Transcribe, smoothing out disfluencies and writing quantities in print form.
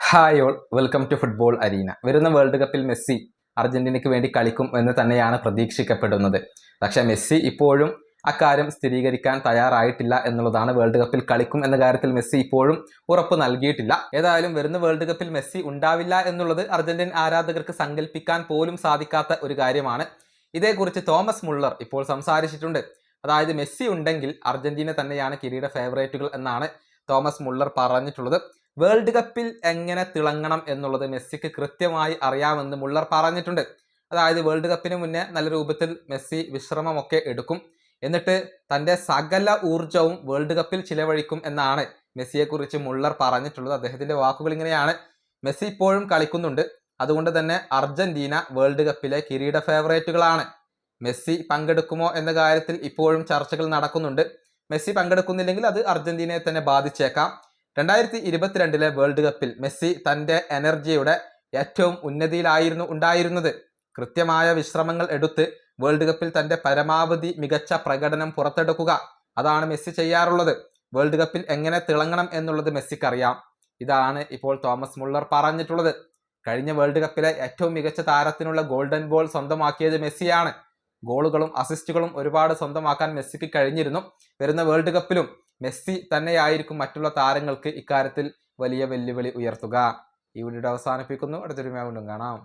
Hi all, welcome to football arena. വരുന്ന world കപ്പിൽ Messi അർജന്റീനയ്ക്ക് വേണ്ടി കളിക്കും എന്ന് തന്നെയാണ് പ്രതീക്ഷിക്കപ്പെടുന്നത്. പക്ഷേ മെസ്സി ഇപ്പോഴും അക്കാര്യം സ്ഥിരീകരിക്കാൻ തയ്യാറായിട്ടില്ല എന്നുള്ളതാണ്. വേൾഡ് കപ്പിൽ കളിക്കും എന്ന കാര്യത്തിൽ മെസ്സി ഇപ്പോഴും ഉറപ്പ് നൽകിയിട്ടില്ല. ഏതായാലും വരുന്ന വേൾഡ് കപ്പിൽ മെസ്സി ഉണ്ടാവില്ല എന്നുള്ളത് അർജന്റീൻ ആരാധകർക്ക് സങ്കല്പിക്കാൻ പോലും സാധിക്കാത്ത ഒരു കാര്യമാണ്. ഇതേക്കുറിച്ച് തോമസ് മുള്ളർ ഇപ്പോൾ സംസാരിച്ചിട്ടുണ്ട്. അതായത് മെസ്സി ഉണ്ടെങ്കിൽ അർജന്റീന തന്നെയാണ് കിരീട ഫേവറേറ്റുകൾ എന്നാണ് തോമസ് മുള്ളർ പറഞ്ഞിട്ടുള്ളത്. വേൾഡ് കപ്പിൽ എങ്ങനെ തിളങ്ങണം എന്നുള്ളത് മെസ്സിക്ക് കൃത്യമായി അറിയാമെന്ന് മുള്ളർ പറഞ്ഞിട്ടുണ്ട്. അതായത് വേൾഡ് കപ്പിന് മുന്നേ നല്ല രൂപത്തിൽ മെസ്സി വിശ്രമമൊക്കെ എടുക്കും, എന്നിട്ട് തൻ്റെ സകല ഊർജവും വേൾഡ് കപ്പിൽ ചിലവഴിക്കും എന്നാണ് മെസ്സിയെക്കുറിച്ച് മുള്ളർ പറഞ്ഞിട്ടുള്ളത്. അദ്ദേഹത്തിൻ്റെ വാക്കുകൾ ഇങ്ങനെയാണ്: മെസ്സി ഇപ്പോഴും കളിക്കുന്നുണ്ട്, അതുകൊണ്ട് തന്നെ അർജന്റീന വേൾഡ് കപ്പിലെ കിരീട ഫേവറേറ്റുകളാണ്. മെസ്സി പങ്കെടുക്കുമോ എന്ന കാര്യത്തിൽ ഇപ്പോഴും ചർച്ചകൾ നടക്കുന്നുണ്ട്. മെസ്സി പങ്കെടുക്കുന്നില്ലെങ്കിൽ അത് അർജന്റീനയെ തന്നെ ബാധിച്ചേക്കാം. 2022 വേൾഡ് കപ്പിൽ മെസ്സി തൻ്റെ എനർജിയുടെ ഏറ്റവും ഉന്നതിയിലായിരുന്നു ഉണ്ടായിരുന്നത്. കൃത്യമായ വിശ്രമങ്ങൾ എടുത്ത് വേൾഡ് കപ്പിൽ തൻ്റെ പരമാവധി മികച്ച പ്രകടനം പുറത്തെടുക്കുക, അതാണ് മെസ്സി ചെയ്യാറുള്ളത്. വേൾഡ് കപ്പിൽ എങ്ങനെ തിളങ്ങണം എന്നുള്ളത് മെസ്സിക്കറിയാം. ഇതാണ് ഇപ്പോൾ തോമസ് മുള്ളർ പറഞ്ഞിട്ടുള്ളത്. കഴിഞ്ഞ വേൾഡ് കപ്പിലെ ഏറ്റവും മികച്ച താരത്തിനുള്ള ഗോൾഡൻ ബോൾ സ്വന്തമാക്കിയത് മെസ്സിയാണ്. ഗോളുകളും അസിസ്റ്റുകളും ഒരുപാട് സ്വന്തമാക്കാൻ മെസ്സിക്ക് കഴിഞ്ഞിരുന്നു. വരുന്ന വേൾഡ് കപ്പിലും മെസ്സി തന്നെയായിരിക്കും മറ്റുള്ള താരങ്ങൾക്ക് ഇക്കാര്യത്തിൽ വലിയ വെല്ലുവിളി ഉയർത്തുക. ഈ വീഡിയോ അവസാനിപ്പിക്കുന്നു. അടുത്തൊരു വീണ്ടും കാണാം.